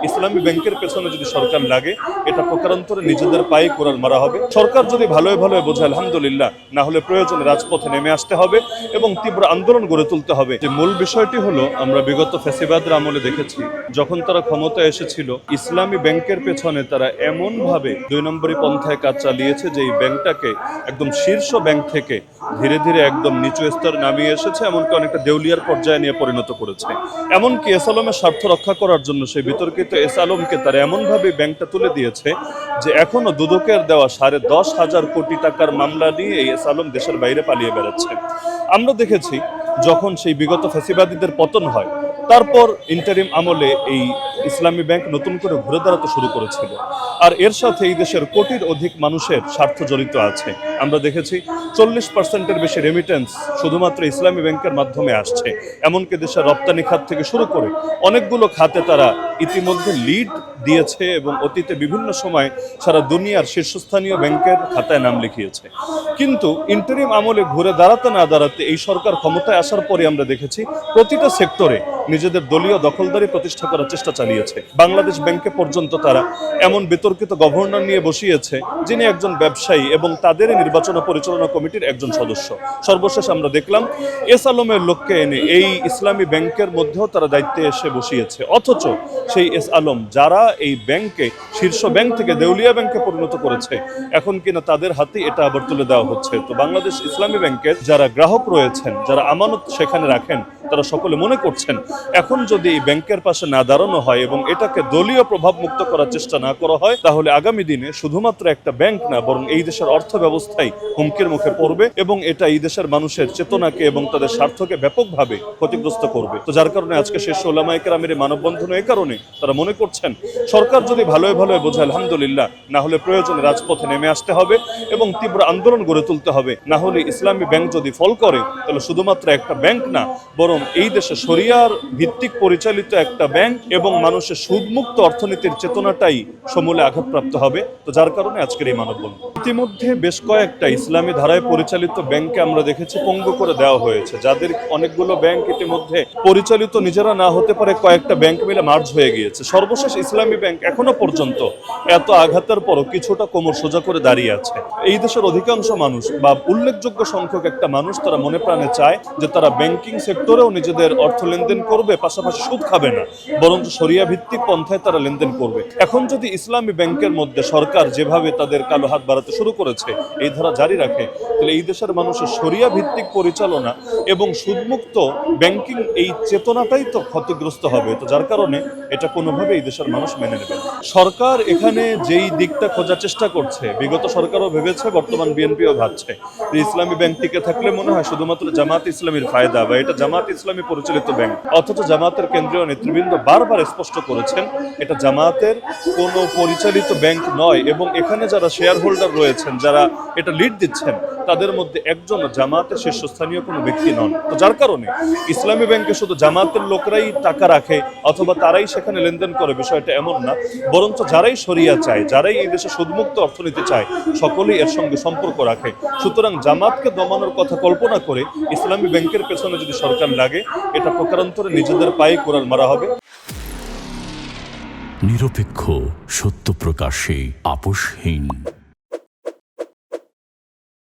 ইসলামী ব্যাংকের পেছনে যদি সরকার লাগে, এটা প্রকারান্তরে নিজেদের পায়ে কোরআন মারা হবে। সরকার যদি ভালোই ভালোই বোঝে আলহামদুলিল্লাহ, না হলে প্রয়োজনে রাজপথে নেমে আসতে হবে এবং তীব্র আন্দোলন গড়ে তুলতে হবে। যে মূল বিষয়টি হলো, আমরা বিগত ফ্যাসিবাদের আমলে দেখেছি, যখন তারা ক্ষমতায় এসেছিল, ইসলামী ব্যাংকের পেছনে তারা এমন ভাবে 2 নম্বরী পন্থায় কাজ চালিয়েছে যে এই ব্যাংকটাকে একদম শীর্ষ ব্যাংক থেকে ধীরে ধীরে একদম নিচু স্তর নামিয়ে এসেছে, এমনকি অনেকটা দেউলিয়ার পর্যায়ে নিয়ে পরিণত করেছে। এমনকি এস আলমের স্বার্থ রক্ষা করার জন্য সেই বিতর্কিত এস আলমকে তারা এমনভাবে ব্যাংকটা তুলে দিয়েছে যে এখনো দুদকের দেওয়া 10,500 কোটি টাকার মামলা নিয়ে এই এস আলম দেশের বাইরে পালিয়ে বেড়াচ্ছে। আমরা দেখেছি যখন সেই বিগত ফ্যাসিবাদীদের পতন হয়, তারপর ইন্টারিম আমলে এই ইসলামী ব্যাংক নতুন করে ঘুরে দাঁড়াতে শুরু করেছিল। আর এর সাথে এই দেশের কোটির অধিক মানুষের স্বার্থ জড়িত আছে। আমরা দেখেছি 40%-এর বেশি রেমিটেন্স শুধুমাত্র ইসলামী ব্যাংকের মাধ্যমে আসছে। এমনকি দেশের রপ্তানি খাত থেকে শুরু করে অনেকগুলো খাতে তারা ইতিমধ্যে লিড দিয়েছে এবং অতীতে বিভিন্ন সময় সারা দুনিয়ার শীর্ষস্থানীয় ব্যাংকের খাতায় নাম লিখিয়েছে। কিন্তু ইন্টারিম আমলে ঘুরে দাঁড়াতে না দাঁড়াতে এই সরকার ক্ষমতায় আসার পরে আমরা দেখেছি প্রতিটা সেক্টরে নিজেদের দলীয় দখলদারি প্রতিষ্ঠা করার চেষ্টা চালিয়েছে। বাংলাদেশ ব্যাংকে পর্যন্ত তারা এমন বিতর্কিত গভর্নর নিয়ে বসিয়েছে যিনি একজন ব্যবসায়ী এবং তাদের নির্বাচন ও পরিচালনা কমিটির একজন সদস্য। সর্বশেষ আমরা দেখলাম এস আলমের লোককে এনে এই ইসলামী ব্যাংকের মধ্যেও তারা দায়িত্বে এসে বসিয়েছে। অথচ সেই এস আলম যারা এই ব্যাংকে শীর্ষ ব্যাংক থেকে দেউলিয়া ব্যাংকে পরিণত করেছে, এখন কিনা তাদের হাতে এটা আবার তুলে দেওয়া হচ্ছে। তো বাংলাদেশ ইসলামী ব্যাংকের যারা গ্রাহক রয়েছেন, যারা আমানত সেখানে রাখেন, তারা সকলে মনে করছেন এখন যদি এই ব্যাংকের পাশে না দাঁড়ানো হয় এবং এটাকে দলীয় প্রভাব মুক্ত করার চেষ্টা না করা হয়, তাহলে আগামী দিনে শুধুমাত্র একটা ব্যাংক না, বরং এই দেশের অর্থ ব্যবস্থাই হুমকির মুখে পড়বে এবং এটা এই দেশের মানুষের চেতনাকে এবং তাদের স্বার্থকে ব্যাপকভাবে ক্ষতিগ্রস্ত করবে। তো যার কারণে আজকে শীর্ষ উলামায়ে কেরামের মানববন্ধন এই কারণে তারা মনে করছেন সরকার যদি ভালোই ভালোই বোঝে আলহামদুলিল্লাহ, না হলে প্রয়োজনে রাজপথে নেমে আসতে হবে এবং তীব্র আন্দোলন গড়ে তুলতে হবে। না হলে ইসলামী ব্যাংক যদি ফল করে, তাহলে শুধুমাত্র একটা ব্যাংক না, বরং এই দেশে শরিয়ার ভিত্তিক পরিচালিত একটা ব্যাংক এবং মানুষের সুদমুক্ত অর্থনীতির চেতনাটাই সমূলে আঘাতপ্রাপ্ত হবে। তো যার কারণে আজকের এই মানববন্ধন। ইতিমধ্যে বেশ কয়েকটা ইসলামী ধারায় পরিচালিত ব্যাংকে আমরা দেখেছি পঙ্গু করে দেওয়া হয়েছে। যাদের অনেকগুলো ব্যাংক ইতিমধ্যে পরিচালিত নিজেরা না হতে পারে, কয়েকটা ব্যাংক মিলে মার্জ হয়ে গিয়েছে। সর্বশেষ ইসলামী ব্যাংক এখনো পর্যন্ত এত আঘাতের পরও কিছুটা কোমর সোজা করে দাঁড়িয়ে আছে। এই দেশের অধিকাংশ মানুষ বা উল্লেখযোগ্য সংখ্যক একটা মানুষ তারা মনে প্রাণে চায় যে তারা ব্যাংকিং সেক্টরেও নিজেদের অর্থ লেনদেন করবে, পাশাপাশি সুদ খাবে না, বরং শরিয়া ভিত্তিক পন্থায় তারা লেনদেন করবে। এখন যদি ইসলামী ব্যাংকের মধ্যে সরকার যেভাবে তাদের কালো হাত বাড়াতে শুরু করেছে এই ধারা জারি রাখে, তাহলে এই দেশের মানুষের শরিয়া ভিত্তিক পরিচালনা এবং সুদমুক্ত ব্যাংকিং এই চেতনাটাই তো ক্ষতিগ্রস্ত হবে। তো যার কারণে এটা কোনোভাবে এই দেশের মানুষ মেনে নেবে। সরকার এখানে যেই দিকটা খোঁজার চেষ্টা করছে, বিগত সরকারও ভেবেছে, বর্তমান বিএনপিও ভাবছে যে ইসলামী ব্যাংক টিকে থাকলে মনে হয় শুধুমাত্র জামাত ইসলামীর ফায়দা বা এটা জামাত ইসলামী পরিচালিত ব্যাংক। অথচ জামাতের কেন্দ্রীয় নেতৃবৃন্দ বারবার স্পষ্ট করেছেন এটা জামাতের কোনো পরিচালিত ব্যাংক নয় এবং এখানে যারা শেয়ার হোল্ডার রয়েছেন, যারা এটা লিড দিচ্ছেন, তাদের মধ্যে একজন জামাতের শীর্ষস্থানীয় কোনো ব্যক্তি নন। তো যার কারণে ইসলামী ব্যাংকে শুধু জামাতের লোকরাই টাকা রাখে অথবা তারাই সেখানে লেনদেন করে, বিষয়টা এমন না, বরঞ্চ যারাই শরিয়া চায়, যারাই এই দেশে সুদমুক্ত অর্থনীতি চায়, সকলেই এর সঙ্গে সম্পর্ক রাখে। সুতরাং জামাতকে দমানোর কথা কল্পনা করে ইসলামী ব্যাংকের পেছনে যদি সরকার লাগে, এটা প্রকারান্তরে নিজেদের পায়ে কোরআন মারা হবে। নিরপেক্ষ, সত্য প্রকাশে আপোষহীন।